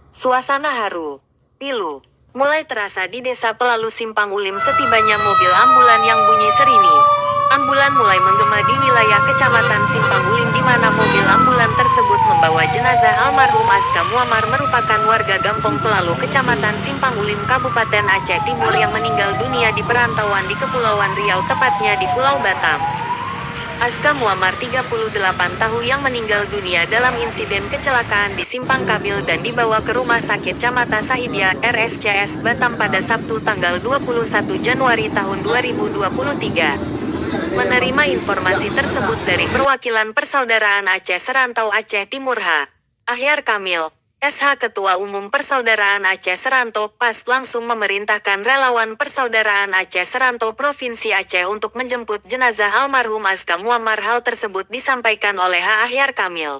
Suasana haru, pilu, mulai terasa di desa Pelalu Simpang Ulim setibanya mobil ambulan yang bunyi serini. Ambulan mulai menggema di wilayah Kecamatan Simpang Ulim di mana mobil ambulan tersebut membawa jenazah almarhum Aska Muammar merupakan warga Gampong Pelalu Kecamatan Simpang Ulim Kabupaten Aceh Timur yang meninggal dunia di perantauan di Kepulauan Riau tepatnya di Pulau Batam. Aska Muammar 38 tahun yang meninggal dunia dalam insiden kecelakaan di Simpang Kabil dan dibawa ke Rumah Sakit Camata Sahidia, RSCS, Batam pada Sabtu tanggal 21 Januari tahun 2023. Menerima informasi tersebut dari perwakilan Persaudaraan Aceh Serantau Aceh Timur H. Ahyar Kamil, SH Ketua Umum Persaudaraan Aceh Serantau PAS langsung memerintahkan relawan Persaudaraan Aceh Serantau Provinsi Aceh untuk menjemput jenazah almarhum Aska Muammar. Hal tersebut disampaikan oleh H. Ahyar Kamil,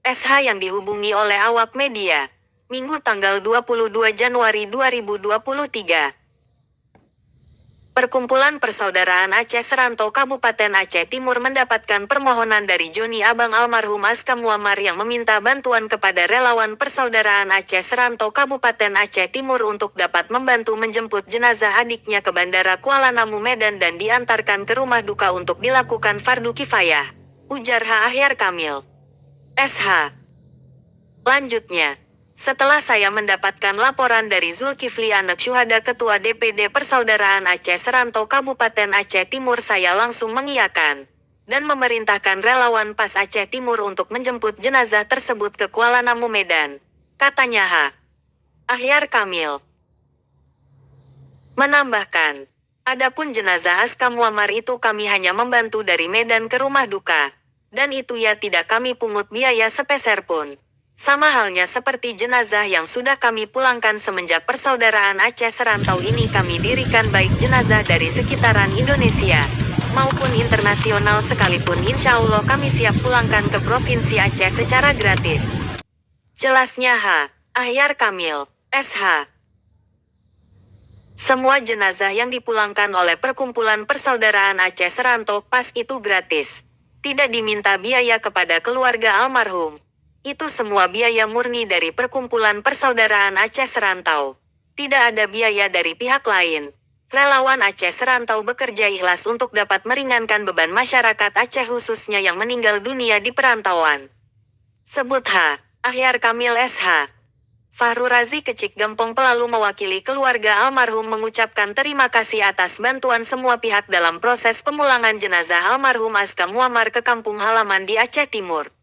SH yang dihubungi oleh awak media, Minggu tanggal 22 Januari 2023. Perkumpulan Persaudaraan Aceh Serantau Kabupaten Aceh Timur mendapatkan permohonan dari Joni Abang almarhum Aska Muammar yang meminta bantuan kepada relawan Persaudaraan Aceh Serantau Kabupaten Aceh Timur untuk dapat membantu menjemput jenazah adiknya ke Bandara Kuala Namu Medan dan diantarkan ke rumah duka untuk dilakukan fardu kifayah, ujar H. Ahyar Kamil, SH. Lanjutnya, setelah saya mendapatkan laporan dari Zulkifli Anak Syuhada Ketua DPD Persaudaraan Aceh Serantau Kabupaten Aceh Timur, saya langsung mengiyakan dan memerintahkan relawan PAS Aceh Timur untuk menjemput jenazah tersebut ke Kuala Namu Medan, katanya H. Ahyar Kamil. Menambahkan, adapun jenazah Aska Muammar itu kami hanya membantu dari Medan ke rumah duka, dan itu ya tidak kami pungut biaya sepeser pun. Sama halnya seperti jenazah yang sudah kami pulangkan semenjak Persaudaraan Aceh Serantau ini kami dirikan, baik jenazah dari sekitaran Indonesia maupun internasional sekalipun, insya Allah kami siap pulangkan ke Provinsi Aceh secara gratis. Jelasnya H. Ahyar Kamil, SH. Semua jenazah yang dipulangkan oleh Perkumpulan Persaudaraan Aceh Serantau PAS itu gratis. Tidak diminta biaya kepada keluarga almarhum. Itu semua biaya murni dari Perkumpulan Persaudaraan Aceh Serantau. Tidak ada biaya dari pihak lain. Relawan Aceh Serantau bekerja ikhlas untuk dapat meringankan beban masyarakat Aceh khususnya yang meninggal dunia di perantauan. Sebut H. Ahyar Kamil SH. Fahru Razi Kecik Gampong Pelalu mewakili keluarga almarhum mengucapkan terima kasih atas bantuan semua pihak dalam proses pemulangan jenazah almarhum Aska Muammar ke kampung halaman di Aceh Timur.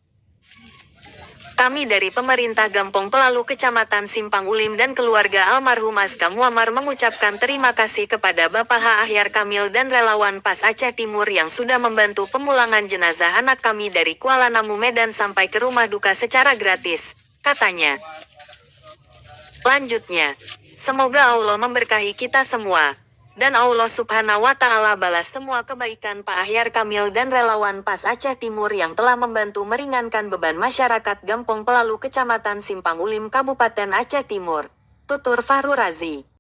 Kami dari pemerintah Gampong Pelalu Kecamatan Simpang Ulim dan keluarga almarhum Aska Muammar mengucapkan terima kasih kepada Bapak H. Ahyar Kamil dan relawan PAS Aceh Timur yang sudah membantu pemulangan jenazah anak kami dari Kuala Namu Medan sampai ke rumah duka secara gratis, katanya. Lanjutnya, semoga Allah memberkahi kita semua, dan Allah Subhanahu wa Ta'ala balas semua kebaikan Pak Ahyar Kamil dan relawan PAS Aceh Timur yang telah membantu meringankan beban masyarakat Gampong Pelalu Kecamatan Simpang Ulim Kabupaten Aceh Timur. Tutur Fahru Razi.